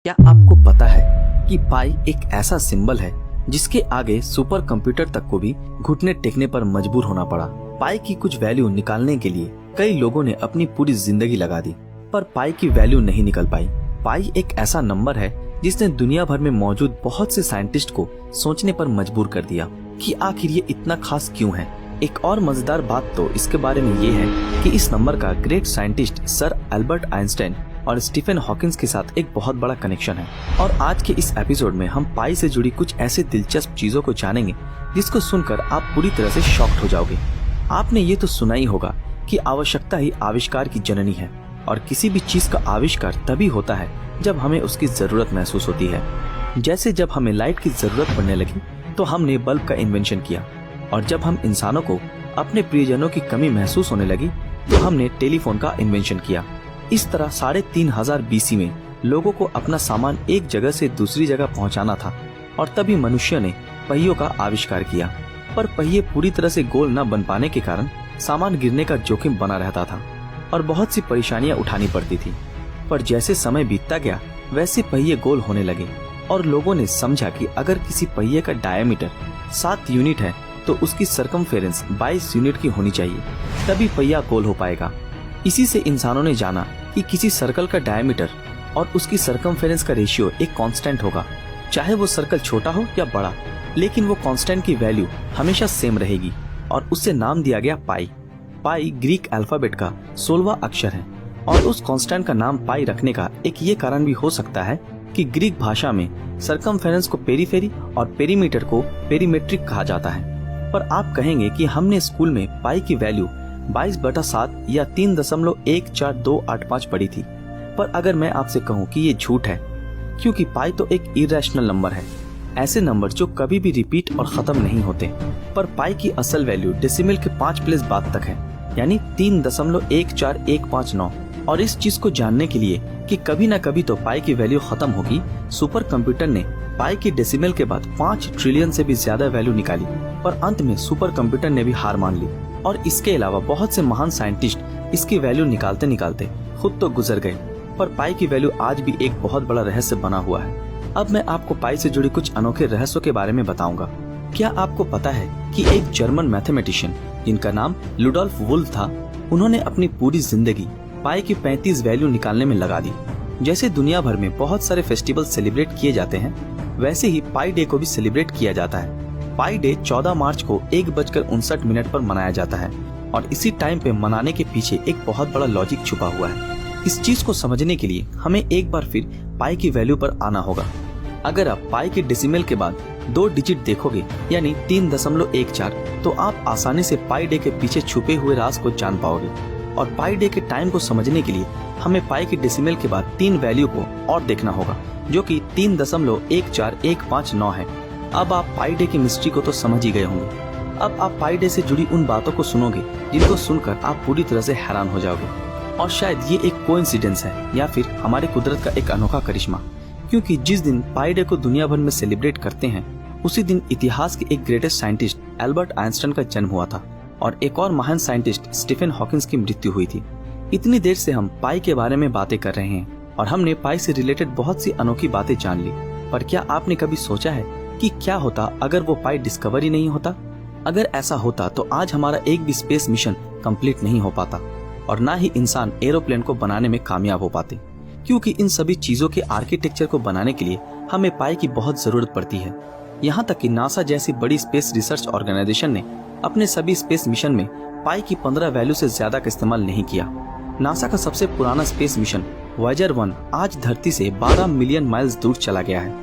क्या आपको पता है कि पाई एक ऐसा सिंबल है जिसके आगे सुपर कंप्यूटर तक को भी घुटने टेकने पर मजबूर होना पड़ा। पाई की कुछ वैल्यू निकालने के लिए कई लोगों ने अपनी पूरी जिंदगी लगा दी, पर पाई की वैल्यू नहीं निकल पाई। पाई एक ऐसा नंबर है जिसने दुनिया भर में मौजूद बहुत से साइंटिस्ट को सोचने पर मजबूर कर दिया कि आखिर ये इतना खास क्यों है। एक और मजेदार बात तो इसके बारे में ये है कि इस नंबर का great scientist sir Albert Einstein और स्टीफन हॉकिंस के साथ एक बहुत बड़ा कनेक्शन है। और आज के इस एपिसोड में हम पाई से जुड़ी कुछ ऐसे दिलचस्प चीजों को जानेंगे जिसको सुनकर आप पूरी तरह से शॉक्ड हो जाओगे। आपने ये तो सुना ही होगा कि आवश्यकता ही आविष्कार की जननी है, और किसी भी चीज का आविष्कार तभी होता है जब हमें उसकी जरूरत महसूस होती है। जैसे जब हमें लाइट की जरूरत पड़ने लगी तो हमने बल्ब का इन्वेंशन किया, और जब हम इंसानों को अपने प्रियजनों की कमी महसूस होने लगी तो हमने टेलीफोन का इन्वेंशन किया। इस तरह 3500 BC में लोगों को अपना सामान एक जगह से दूसरी जगह पहुंचाना था, और तभी मनुष्य ने पहियों का आविष्कार किया। पर पहिए पूरी तरह से गोल न बन पाने के कारण सामान गिरने का जोखिम बना रहता था और बहुत सी परेशानियां उठानी पड़ती थी। पर जैसे समय बीतता गया वैसे पहिए गोल होने लगे, और लोगों ने समझा कि अगर किसी पहिए का डायमीटर 7 यूनिट है तो उसकी सरकमफेरेंस 22 यूनिट की होनी चाहिए, तभी पहिया गोल हो पाएगा। इसी से इंसानों ने जाना कि किसी सर्कल का डायमीटर और उसकी सरकमफेरेंस का रेशियो एक कांस्टेंट होगा, चाहे वो सर्कल छोटा हो या बड़ा, लेकिन वो कांस्टेंट की वैल्यू हमेशा सेम रहेगी, और उससे नाम दिया गया पाई। पाई ग्रीक अल्फाबेट का 16वां अक्षर है, और उस कांस्टेंट का नाम पाई रखने का एक ये कारण भी हो सकता है कि ग्रीक भाषा में सरकमफेरेंस को पेरीफेरी और पेरीमीटर को पेरीमेट्रिक कहा जाता है। पर आप कहेंगे कि हमने स्कूल में पाई की वैल्यू 22/7 या 3.14285 पढ़ी थी। पर अगर मैं आपसे कहूं कि ये झूठ है, क्योंकि पाई तो एक इरेशनल नंबर है, ऐसे नंबर जो कभी भी रिपीट और खत्म नहीं होते। पर पाई की असल वैल्यू डेसिमल के 5 प्लेस बाद तक है, यानी 3.14159। और इस चीज को जानने के लिए कि कभी न कभी तो पाई की वैल्यू खत्म होगी, सुपर कंप्यूटर ने पाई की डेसिमल के बाद 5 ट्रिलियन से भी ज्यादा वैल्यू निकाली। पर अंत में सुपर कंप्यूटर ने भी हार मान ली, और इसके अलावा बहुत से महान साइंटिस्ट इसकी वैल्यू निकालते निकालते खुद तो गुजर गए। पर पाई की वैल्यू आज भी एक बहुत बड़ा रहस्य बना हुआ है। अब मैं आपको पाई से जुड़ी कुछ अनोखे रहस्यों के बारे में बताऊंगा। क्या आपको पता है कि एक जर्मन मैथमेटिशियन जिनका नाम लुडोल्फ वुल्फ था, उन्होंने अपनी पूरी जिंदगी पाई की 35 वैल्यू निकालने में लगा दी। जैसे दुनिया भर में बहुत सारे फेस्टिवल सेलिब्रेट किए जाते हैं, वैसे ही पाई डे को भी सेलिब्रेट किया जाता है। पाई डे 14 मार्च को 1:59 पर मनाया जाता है, और इसी टाइम पे मनाने के पीछे एक बहुत बड़ा लॉजिक छुपा हुआ है। इस चीज को समझने के लिए हमें एक बार फिर पाई की वैल्यू पर आना होगा। अगर आप पाई के डेसिमल के बाद 2 डिजिट देखोगे, यानी 3.14, तो आप आसानी से पाई डे के पीछे छुपे हुए राज को जान पाओगे। और पाई डे के टाइम को समझने के लिए हमें पाई के डेसिमल के बाद 3 वैल्यू को और देखना होगा, जो कि 3.14159 है। अब आप पाई डे की मिस्ट्री को तो समझ ही गए होंगे। अब आप पाई डे से जुड़ी उन बातों को सुनोगे जिनको सुनकर आप पूरी तरह से हैरान हो जाओगे। और शायद ये एक कोइंसिडेंस है या फिर हमारे कुदरत का एक अनोखा करिश्मा, क्योंकि जिस दिन पाई डे को दुनिया भर में सेलिब्रेट करते हैं, उसी दिन इतिहास के एक ग्रेटेस्ट साइंटिस्ट एल्बर्ट आइंस्टाइन का जन्म हुआ था, और एक और महान साइंटिस्ट स्टीफन हॉकिंस की मृत्यु हुई थी। इतनी देर से हम पाई के बारे में बातें कर रहे हैं, और हमने पाई से रिलेटेड बहुत सी अनोखी बातें जान ली। पर क्या आपने कभी सोचा है कि क्या होता अगर वो पाई डिस्कवर ही नहीं होता? अगर ऐसा होता तो आज हमारा एक भी स्पेस मिशन कंप्लीट नहीं हो पाता, और ना ही इंसान एरोप्लेन को बनाने में कामयाब हो पाते, क्योंकि इन सभी चीजों के आर्किटेक्चर को बनाने के लिए हमें पाई की बहुत जरूरत पड़ती है। यहाँ तक कि नासा जैसी बड़ी स्पेस रिसर्च ऑर्गेनाइजेशन ने अपने सभी स्पेस मिशन में पाई की 15 वैल्यू से ज्यादा का इस्तेमाल नहीं किया। नासा का सबसे पुराना स्पेस मिशन वॉयेजर 1 आज धरती से 12 मिलियन माइल्स दूर चला गया है।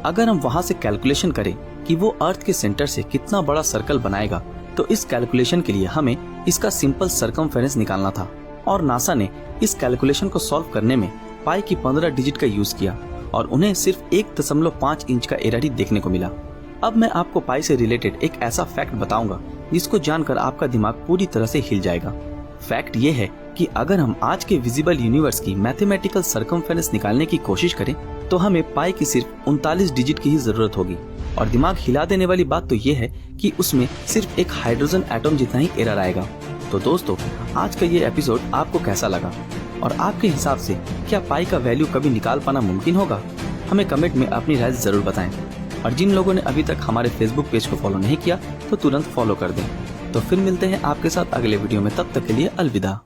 अगर हम वहाँ से कैलकुलेशन करें कि वो अर्थ के सेंटर से कितना बड़ा सर्कल बनाएगा, तो इस कैलकुलेशन के लिए हमें इसका सिंपल सरकमफेरेंस निकालना था, और नासा ने इस कैलकुलेशन को सॉल्व करने में पाई की 15 डिजिट का यूज किया, और उन्हें सिर्फ 1.5 इंच का एरर ही देखने को मिला। अब मैं आपको पाई से रिलेटेड एक ऐसा फैक्ट बताऊंगा जिसको जानकर आपका दिमाग पूरी तरह से हिल जाएगा। फैक्ट ये है कि अगर हम आज के विजिबल यूनिवर्स की मैथमेटिकल सरकमफेरेंस निकालने की कोशिश करें, तो हमें पाई की सिर्फ 39 डिजिट की ही जरूरत होगी। और दिमाग हिला देने वाली बात तो ये है कि उसमें सिर्फ एक हाइड्रोजन एटम जितना ही एरर आएगा। तो दोस्तों, आज का ये एपिसोड आपको कैसा लगा? और आपके हिसाब से क्या पाई का वैल्यू कभी निकाल पाना मुमकिन होगा? हमें कमेंट में अपनी राय जरूर बताएं। और जिन लोगों ने अभी तक हमारे फेसबुक पेज को फॉलो नहीं किया तो तुरंत फॉलो कर दें। तो फिर मिलते हैं आपके साथ अगले वीडियो में, तब तक के लिए अलविदा।